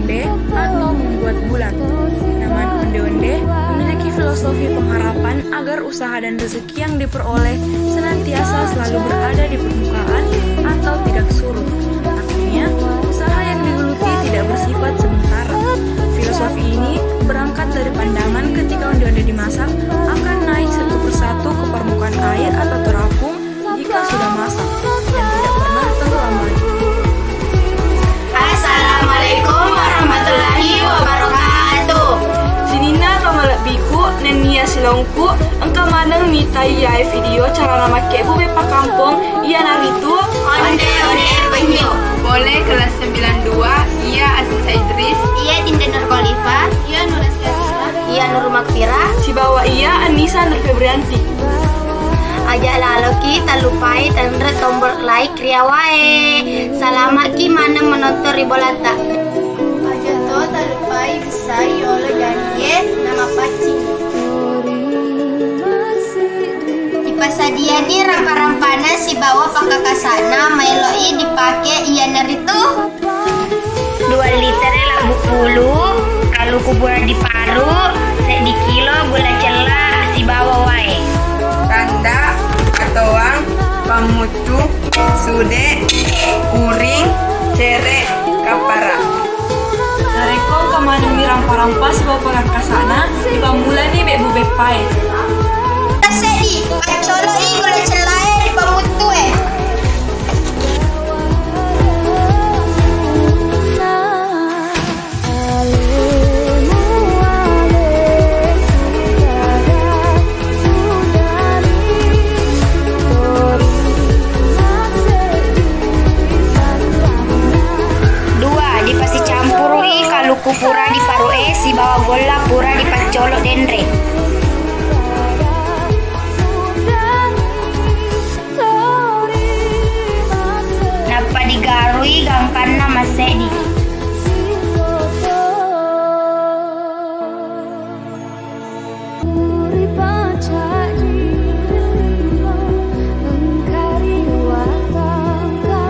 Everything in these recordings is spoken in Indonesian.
onde-onde atau membuat bulat. Nama onde-onde memiliki filosofi pengharapan agar usaha dan rezeki yang diperoleh senantiasa selalu berada di permukaan atau tidak surut. Artinya, usaha yang digeluti tidak bersifat sementara. Filosofi ini berangkat dari pandangan ketika onde-onde dimasak akan naik satu persatu ke permukaan air atau terapung jika sudah masak dan tidak pernah tenggelam lagi. Assalamualaikum warahmatullahi wabarakatuh. Sinina kamalak biku nenia silongku engkau manang mitai yai video cara nama kebu bepa kampung ia naritu Onde-onde penyu. Boleh kelas 92, ia Asisa Idris. Ia Dinda Nurkhalifa. Ia Nuras Kasira. Ia Nur Makfira. si bawa ia Anissa Nur Febrianti. Ajak laloki tak lupai tanda tombol like riawae. Selamat ki mana menonton ribolata. Ajak to tak lupai bisa yolo jadiye nama pacing. Di pasadia ni rampa-rampana si bawa pakakasana meloi dipake ia neritu. 2 liter labu pulu kalau kubur di paru sek di kilo gula celah si bawa wae. Kanda, katoang, pamutu, sude, uring, cere, kapara. Nareko kamanang mi rampa-rampa si bawa pangakasana iba mula ni bebu bepai. Tasedi, pacolo gula celah di pamutu kupura di paru si bawa gola pura di pacolo dendre. Napa digarui gangkana masedi.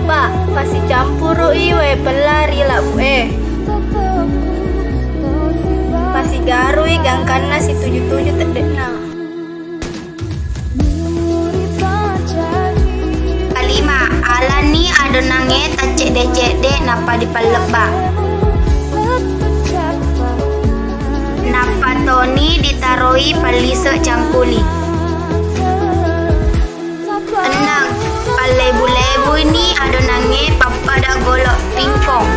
Pak, pasti campuru iwe pelari lah Pasi garui gangkana si 77 terdekna. Kalima, alani adonange tacek decek napa dipaleba. Napa Toni ditaroi paliso cangkuli. Enang, palebu-lebu ini adonange papada golok pingpong.